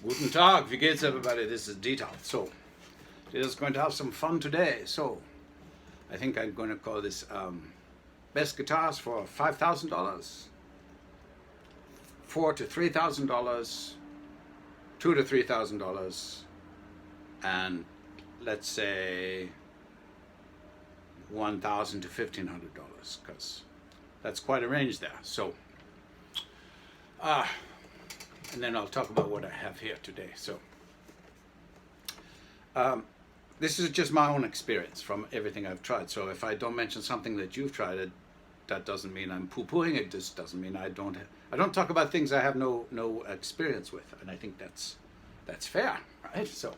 Guten Tag, wie geht's everybody? This is Dieter. So, we're just going to have some fun today. So, I think I'm going to call this best guitars for $5,000, $4,000 to $3,000, $2,000 to $3,000, and let's say $1,000 to $1,500, because that's quite a range there. So, and then I'll talk about what I have here today. So, this is just my own experience from everything I've tried. So if I don't mention something that you've tried, that doesn't mean I'm poo-pooing it. Just doesn't mean I don't talk about things I have no experience with, and I think that's fair, right? So,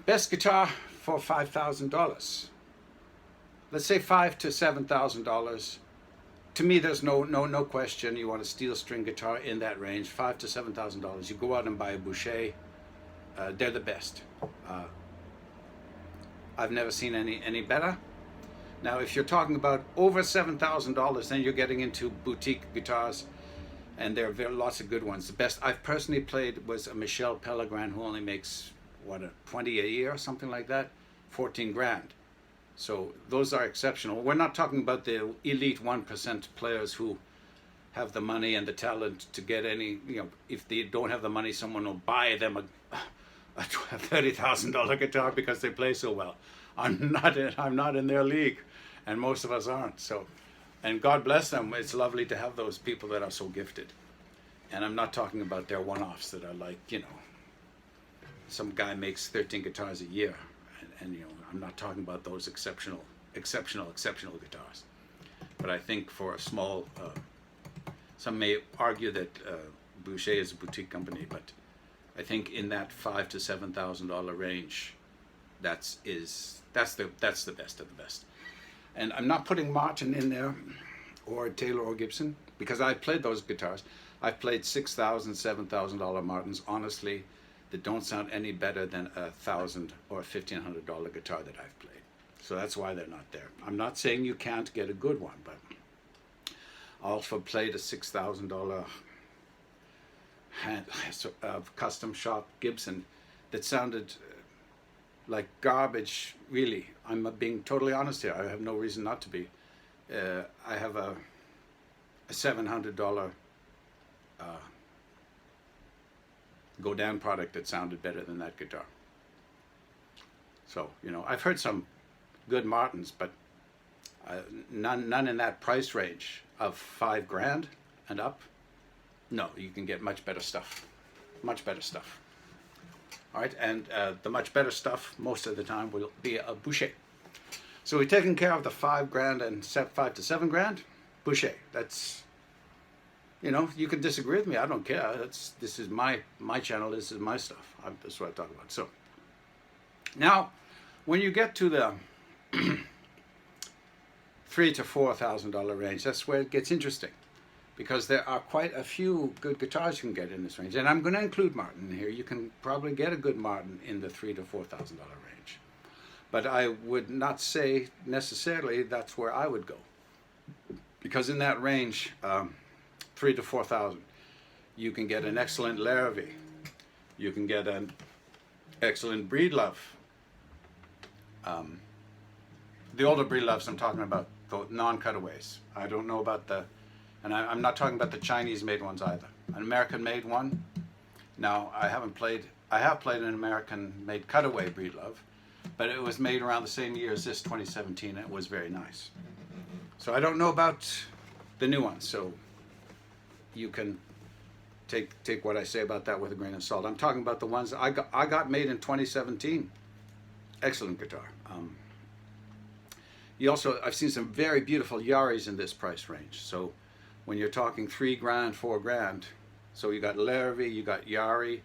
best guitar for $5,000. Let's say $5,000 to $7,000. To me, there's no question. You want a steel string guitar in that range, $5,000 to $7,000. You go out and buy a Boucher. They're the best. I've never seen any better. Now, if you're talking about over $7,000, then you're getting into boutique guitars, and there are lots of good ones. The best I've personally played was a Michel Pellegrin, who only makes what, 20 a year or something like that, 14 grand. So those are exceptional. We're not talking about the elite 1% players who have the money and the talent to get any, if they don't have the money, someone will buy them a $30,000 guitar because they play so well. I'm not in their league, and most of us aren't. So, and God bless them. It's lovely to have those people that are so gifted. And I'm not talking about their one-offs that are like, some guy makes 13 guitars a year, and I'm not talking about those exceptional guitars. But I think for a small, some may argue that Boucher is a boutique company, but I think in that $5,000 to $7,000 range, that's the best of the best. And I'm not putting Martin in there, or Taylor or Gibson, because I played those guitars. I've played $6,000, $7,000 Martins, honestly, that don't sound any better than a $1,000 or $1,500 guitar that I've played. So that's why they're not there. I'm not saying you can't get a good one, but I also played a $6,000 custom shop Gibson that sounded like garbage, really. I'm being totally honest here. I have no reason not to be. I have a $700 go-down product that sounded better than that guitar. So, I've heard some good Martins, but none in that price range of $5 grand and up. No, you can get much better stuff. Much better stuff. All right, and the much better stuff most of the time will be a Boucher. So we're taking care of the $5 grand and $5,000 to $7,000 grand. Boucher. That's, you can disagree with me. I don't care. This is my channel. This is my stuff. That's what I talk about. So now, when you get to the $3,000 to $4,000 range, that's where it gets interesting, because there are quite a few good guitars you can get in this range. And I'm going to include Martin here. You can probably get a good Martin in the $3,000 to $4,000 range. But I would not say necessarily that's where I would go. Because in that range, $3,000 to $4,000, you can get an excellent Larrivee. You can get an excellent Breedlove. The older Breedloves I'm talking about, the non-cutaways. I don't know about and I'm not talking about the Chinese-made ones either. An American-made one. Now, I have played an American-made cutaway Breedlove, but it was made around the same year as this, 2017, and it was very nice. So I don't know about the new ones, so you can take what I say about that with a grain of salt. I'm talking about the ones I got made in 2017. Excellent guitar. I've seen some very beautiful Yairis in this price range. So when you're talking $3 grand, $4 grand, so you got Larrivee, you got Yairii,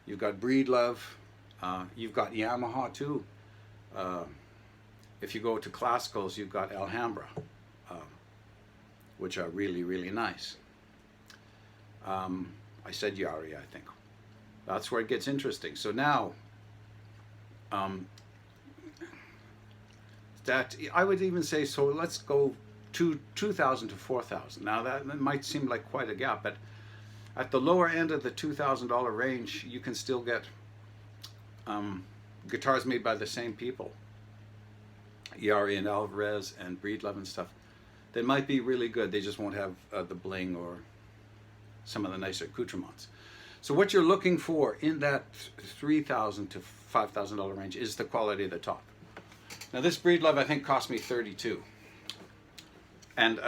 you've got Breedlove, you've got Yamaha too. If you go to classicals, you've got Alhambra, which are really, really nice. I said Yairii, I think. That's where it gets interesting. So now, that I would even say, so let's go to 2,000 to 4,000. Now that might seem like quite a gap, but At the lower end of the $2,000 range, you can still get guitars made by the same people, Yairii and Alvarez and Breedlove and stuff. They might be really good. They just won't have the bling or some of the nicer accoutrements. So what you're looking for in that $3,000 to $5,000 range is the quality of the top. Now this Breedlove I think cost me $32, and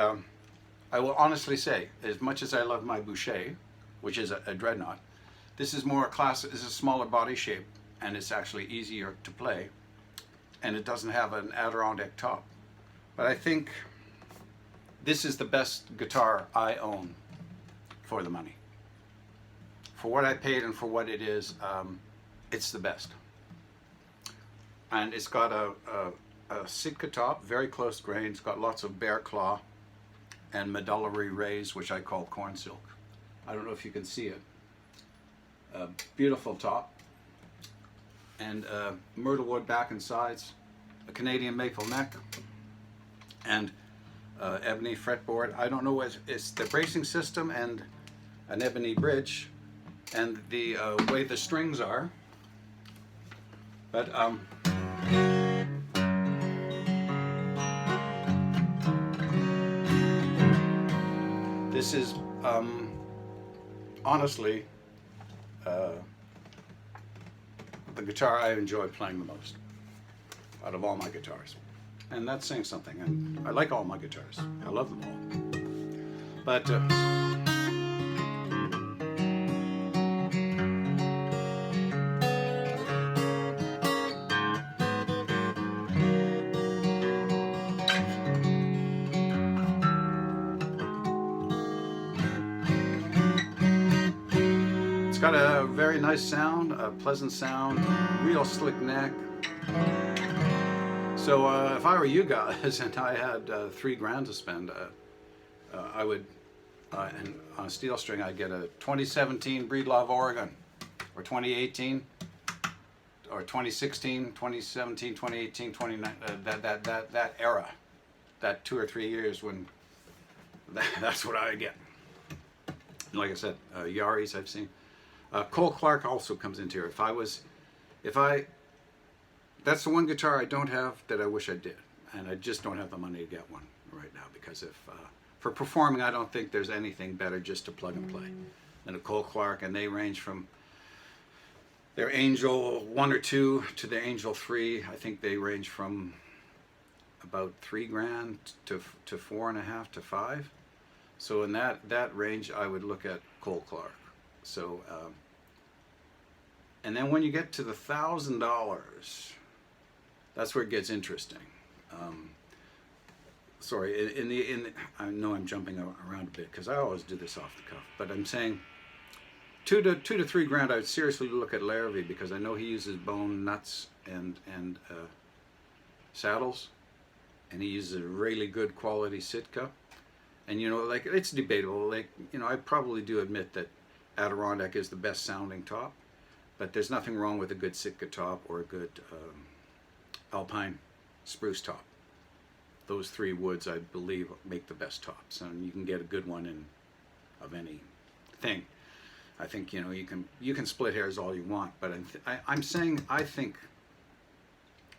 I will honestly say, as much as I love my Boucher, which is a dreadnought, this is more a class. This is a smaller body shape, and it's actually easier to play, and it doesn't have an Adirondack top. But I think this is the best guitar I own for the money. For what I paid and for what it is, it's the best. And it's got a Sitka top, very close grain. It's got lots of bear claw and medullary rays, which I call corn silk. I don't know if you can see it. Beautiful top. And myrtle wood back and sides, a Canadian maple neck, and ebony fretboard. I don't know what it's the bracing system and an ebony bridge and the way the strings are. But this is honestly the guitar I enjoy playing the most out of all my guitars. And that's saying something. And I like all my guitars. I love them all. But it's got a very nice sound, a pleasant sound, real slick neck. So if I were you guys and I had $3,000 to spend, I would, and on a steel string, I'd get a 2017 Breedlove Oregon, or 2018, or 2016, 2017, 2018, 2019, that era, that 2 or 3 years when that's what I get. And like I said, Yairis I've seen. Cole Clark also comes into here. That's the one guitar I don't have that I wish I did, and I just don't have the money to get one right now, because if for performing, I don't think there's anything better just to plug and play than a Cole Clark, and they range from their Angel 1 or 2 to their Angel 3. I think they range from about $3,000 to 4.5 to 5. So in that range, I would look at Cole Clark. So and then when you get to the $1,000, that's where it gets interesting. Sorry, I know I'm jumping around a bit because I always do this off the cuff, but I'm saying $2 to $3,000. I would seriously look at Larrivee, because I know he uses bone nuts and saddles, and he uses a really good quality Sitka. And you know, like, it's debatable. Like, you know, I probably do admit that Adirondack is the best sounding top, but there's nothing wrong with a good Sitka top or a good alpine spruce top. Those 3 woods, I believe, make the best tops, and you can get a good one of any thing. I think, you know, you can split hairs all you want, but I'm saying, I think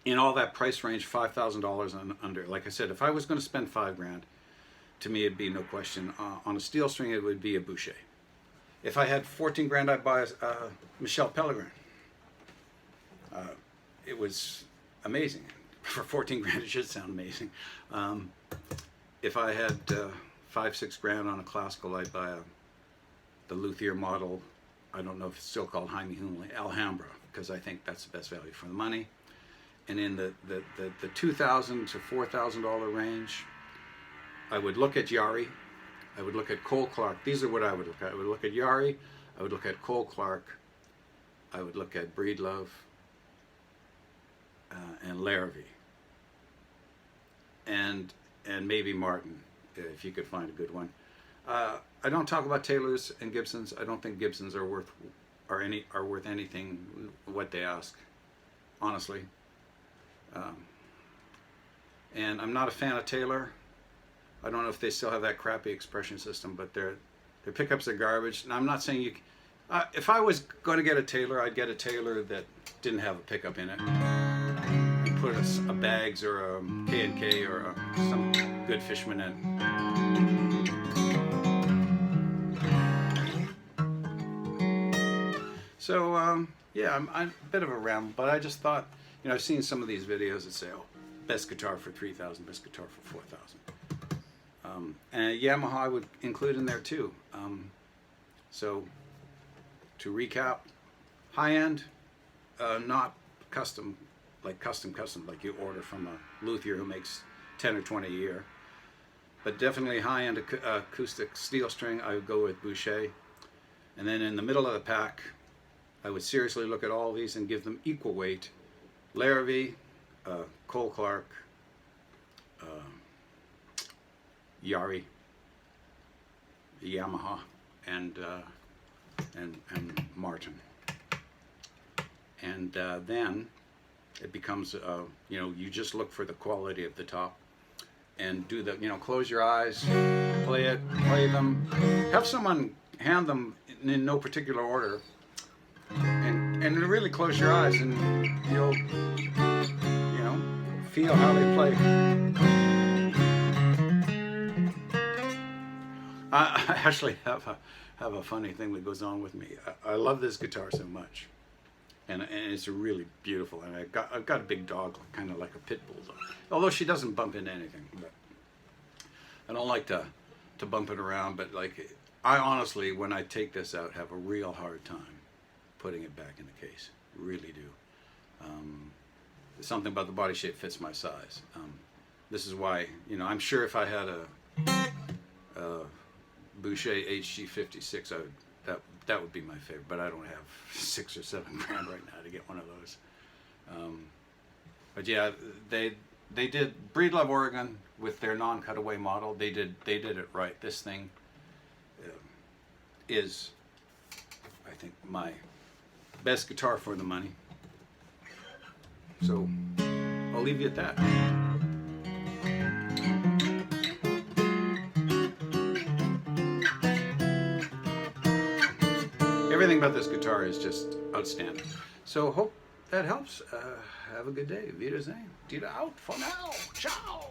in all that price range, $5,000 and under. Like I said, if I was going to spend $5,000, to me it'd be no question. On a steel string, it would be a Boucher. If I had $14,000, I'd buy a Michel Pellegrin. It was amazing. For $14,000, it should sound amazing. If I had $5,000-6,000 on a classical, I'd buy the luthier model. I don't know if it's still called Jaime Hunley, Alhambra, because I think that's the best value for the money. And in the $2,000 to $4,000 range, I would look at Yairii. I would look at Cole Clark. These are what I would look at. I would look at Yairii. I would look at Cole Clark. I would look at Breedlove and Larrivee. And maybe Martin, if you could find a good one. I don't talk about Taylors and Gibsons. I don't think Gibsons are worth anything what they ask, honestly. And I'm not a fan of Taylor. I don't know if they still have that crappy expression system, but The pickups are garbage, and I'm not saying you. If I was going to get a Taylor, I'd get a Taylor that didn't have a pickup in it, and put a Bags or a K&K or some good Fishman in. So yeah, I'm a bit of a ramble, but I just thought, you know, I've seen some of these videos that say, oh, best guitar for 3,000, best guitar for 4,000. And Yamaha I would include in there too. So to recap, high end, not custom, like custom, like you order from a luthier who makes 10 or 20 a year. But definitely high end acoustic steel string, I would go with Boucher. And then in the middle of the pack, I would seriously look at all these and give them equal weight. Larrivee, Cole Clark, Yairii, Yamaha, and Martin. And then it becomes, you know, you just look for the quality of the top and do the, you know, close your eyes, play them, have someone hand them in no particular order, and really close your eyes and you'll, you know, feel how they play. I actually have a funny thing that goes on with me. I love this guitar so much, and it's really beautiful. And I've got a big dog, kind of like a pit bull dog. Although she doesn't bump into anything, but I don't like to bump it around. But like, I honestly, when I take this out, have a real hard time putting it back in the case. Really do. Something about the body shape fits my size. This is why, you know, I'm sure if I had a Boucher HG 56, that would be my favorite, but I don't have $6 or $7 grand right now to get one of those. But yeah, they did Breedlove Oregon with their non-cutaway model. They did it right. This thing is, I think, my best guitar for the money. So I'll leave you at that. Everything about this guitar is just outstanding. So hope that helps. Have a good day. Wiedersehen. Dita out for now. Ciao.